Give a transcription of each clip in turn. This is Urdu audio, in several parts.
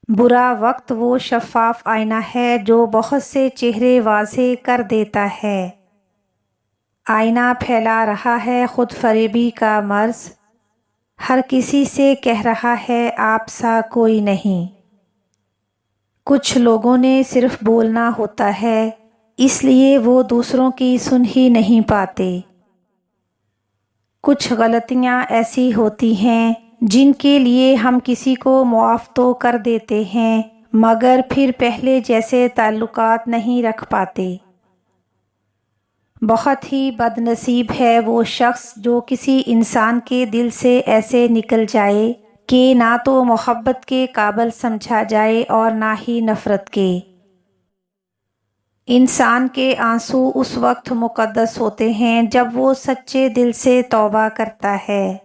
برا وقت وہ شفاف آئینہ ہے جو بہت سے چہرے واضح کر دیتا ہے۔ آئینہ پھیلا رہا ہے خود فریبی کا مرض، ہر کسی سے کہہ رہا ہے آپ سا کوئی نہیں۔ کچھ لوگوں نے صرف بولنا ہوتا ہے، اس لیے وہ دوسروں کی سن ہی نہیں پاتے۔ کچھ غلطیاں ایسی ہوتی ہیں جن کے لیے ہم کسی کو معاف تو کر دیتے ہیں مگر پھر پہلے جیسے تعلقات نہیں رکھ پاتے۔ بہت ہی بد نصیب ہے وہ شخص جو کسی انسان کے دل سے ایسے نکل جائے کہ نہ تو محبت کے قابل سمجھا جائے اور نہ ہی نفرت کے۔ انسان کے آنسو اس وقت مقدس ہوتے ہیں جب وہ سچے دل سے توبہ کرتا ہے۔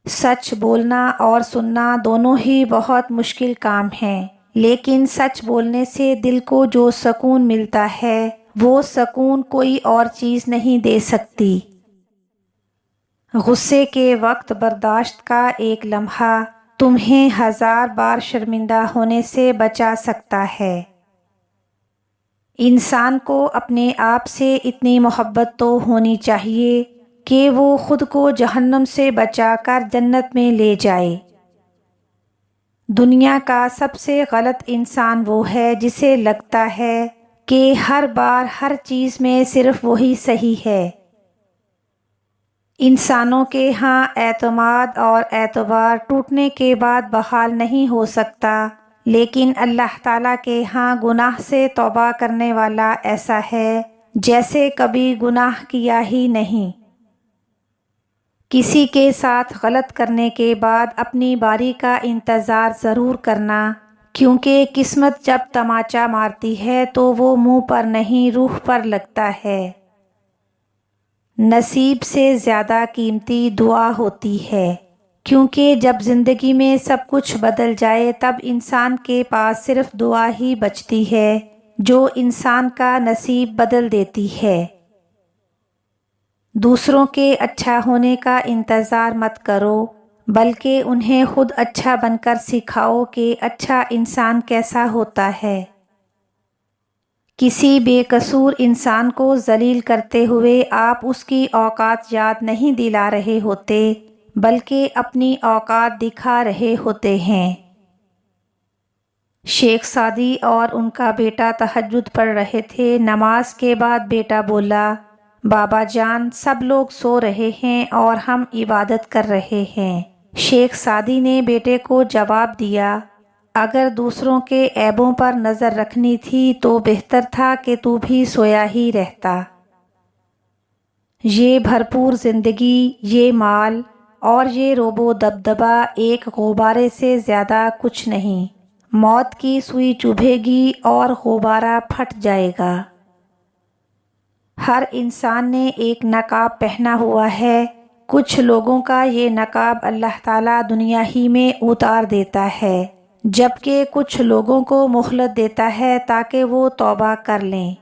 سچ بولنا اور سننا دونوں ہی بہت مشکل کام ہیں، لیکن سچ بولنے سے دل کو جو سکون ملتا ہے وہ سکون کوئی اور چیز نہیں دے سکتی۔ غصے کے وقت برداشت کا ایک لمحہ تمہیں 1000 بار شرمندہ ہونے سے بچا سکتا ہے۔ انسان کو اپنے آپ سے اتنی محبت تو ہونی چاہیے کہ وہ خود کو جہنم سے بچا کر جنت میں لے جائے۔ دنیا کا سب سے غلط انسان وہ ہے جسے لگتا ہے کہ ہر بار ہر چیز میں صرف وہی صحیح ہے۔ انسانوں کے ہاں اعتماد اور اعتبار ٹوٹنے کے بعد بحال نہیں ہو سکتا، لیکن اللہ تعالیٰ کے ہاں گناہ سے توبہ کرنے والا ایسا ہے جیسے کبھی گناہ کیا ہی نہیں۔ کسی کے ساتھ غلط کرنے کے بعد اپنی باری کا انتظار ضرور کرنا، کیونکہ قسمت جب تماچا مارتی ہے تو وہ منہ پر نہیں روح پر لگتا ہے۔ نصیب سے زیادہ قیمتی دعا ہوتی ہے، کیونکہ جب زندگی میں سب کچھ بدل جائے تب انسان کے پاس صرف دعا ہی بچتی ہے جو انسان کا نصیب بدل دیتی ہے۔ دوسروں کے اچھا ہونے کا انتظار مت کرو، بلکہ انہیں خود اچھا بن کر سکھاؤ کہ اچھا انسان کیسا ہوتا ہے۔ کسی بے قصور انسان کو ذلیل کرتے ہوئے آپ اس کی اوقات یاد نہیں دلا رہے ہوتے، بلکہ اپنی اوقات دکھا رہے ہوتے ہیں۔ شیخ سعدی اور ان کا بیٹا تہجد پڑھ رہے تھے۔ نماز کے بعد بیٹا بولا، بابا جان سب لوگ سو رہے ہیں اور ہم عبادت کر رہے ہیں۔ شیخ سعدی نے بیٹے کو جواب دیا، اگر دوسروں کے عیبوں پر نظر رکھنی تھی تو بہتر تھا کہ تو بھی سویا ہی رہتا۔ یہ بھرپور زندگی، یہ مال اور یہ روب و دبدبہ ایک غبارے سے زیادہ کچھ نہیں۔ موت کی سوئی چبھے گی اور غبارہ پھٹ جائے گا۔ ہر انسان نے ایک نقاب پہنا ہوا ہے، کچھ لوگوں کا یہ نقاب اللہ تعالیٰ دنیا ہی میں اتار دیتا ہے، جبکہ کچھ لوگوں کو مہلت دیتا ہے تاکہ وہ توبہ کر لیں۔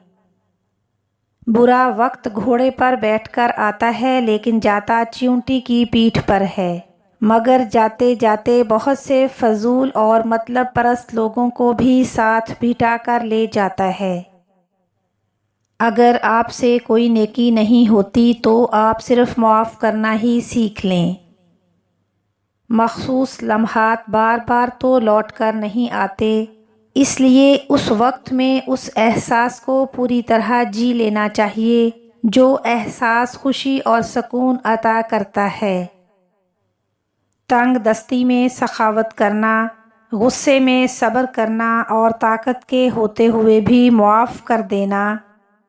برا وقت گھوڑے پر بیٹھ کر آتا ہے لیکن جاتا چیونٹی کی پیٹھ پر ہے، مگر جاتے جاتے بہت سے فضول اور مطلب پرست لوگوں کو بھی ساتھ بٹھا کر لے جاتا ہے۔ اگر آپ سے کوئی نیکی نہیں ہوتی تو آپ صرف معاف کرنا ہی سیکھ لیں۔ مخصوص لمحات بار بار تو لوٹ کر نہیں آتے، اس لیے اس وقت میں اس احساس کو پوری طرح جی لینا چاہیے جو احساس خوشی اور سکون عطا کرتا ہے۔ تنگ دستی میں سخاوت کرنا، غصے میں صبر کرنا اور طاقت کے ہوتے ہوئے بھی معاف کر دینا،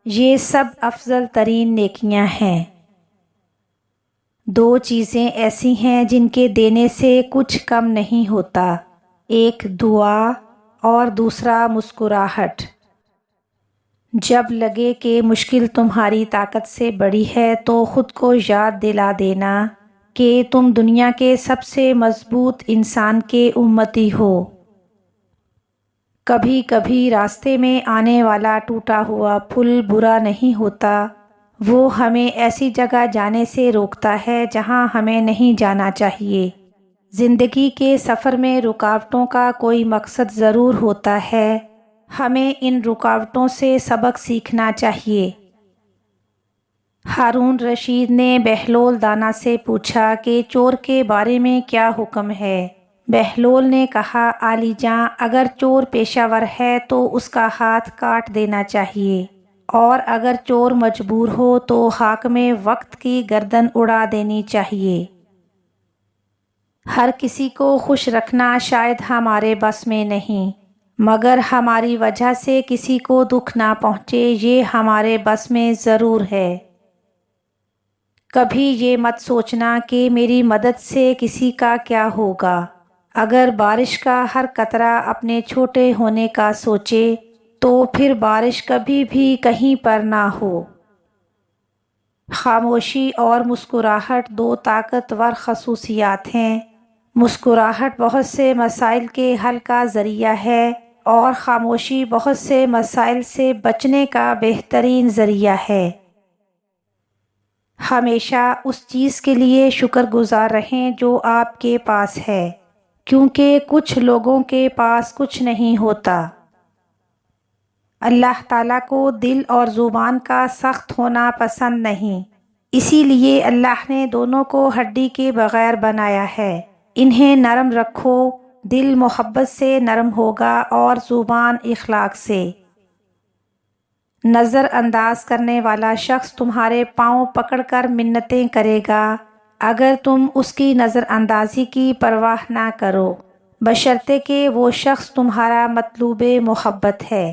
یہ سب افضل ترین نیکیاں ہیں۔ دو چیزیں ایسی ہیں جن کے دینے سے کچھ کم نہیں ہوتا، ایک دعا اور دوسرا مسکراہٹ۔ جب لگے کہ مشکل تمہاری طاقت سے بڑی ہے تو خود کو یاد دلا دینا کہ تم دنیا کے سب سے مضبوط انسان کے امتی ہو۔ کبھی کبھی راستے میں آنے والا ٹوٹا ہوا پل برا نہیں ہوتا، وہ ہمیں ایسی جگہ جانے سے روکتا ہے جہاں ہمیں نہیں جانا چاہیے۔ زندگی کے سفر میں رکاوٹوں کا کوئی مقصد ضرور ہوتا ہے، ہمیں ان رکاوٹوں سے سبق سیکھنا چاہیے۔ ہارون رشید نے بہلول دانا سے پوچھا کہ چور کے بارے میں کیا حکم ہے؟ بہلول نے کہا، عالی جاں، اگر چور پیشہ ور ہے تو اس کا ہاتھ کاٹ دینا چاہیے، اور اگر چور مجبور ہو تو حاکم وقت کی گردن اڑا دینی چاہیے۔ ہر کسی کو خوش رکھنا شاید ہمارے بس میں نہیں، مگر ہماری وجہ سے کسی کو دکھ نہ پہنچے یہ ہمارے بس میں ضرور ہے۔ کبھی یہ مت سوچنا کہ میری مدد سے کسی کا کیا ہوگا۔ اگر بارش کا ہر قطرہ اپنے چھوٹے ہونے کا سوچے تو پھر بارش کبھی بھی کہیں پر نہ ہو۔ خاموشی اور مسکراہٹ دو طاقتور خصوصیات ہیں۔ مسکراہٹ بہت سے مسائل کے حل کا ذریعہ ہے، اور خاموشی بہت سے مسائل سے بچنے کا بہترین ذریعہ ہے۔ ہمیشہ اس چیز کے لیے شکر گزار رہیں جو آپ کے پاس ہے، کیونکہ کچھ لوگوں کے پاس کچھ نہیں ہوتا۔ اللہ تعالیٰ کو دل اور زبان کا سخت ہونا پسند نہیں، اسی لیے اللہ نے دونوں کو ہڈی کے بغیر بنایا ہے۔ انہیں نرم رکھو، دل محبت سے نرم ہوگا اور زبان اخلاق سے۔ نظر انداز کرنے والا شخص تمہارے پاؤں پکڑ کر منتیں کرے گا اگر تم اس کی نظر اندازی کی پرواہ نہ کرو، بشرطے کہ وہ شخص تمہارا مطلوب محبت ہے۔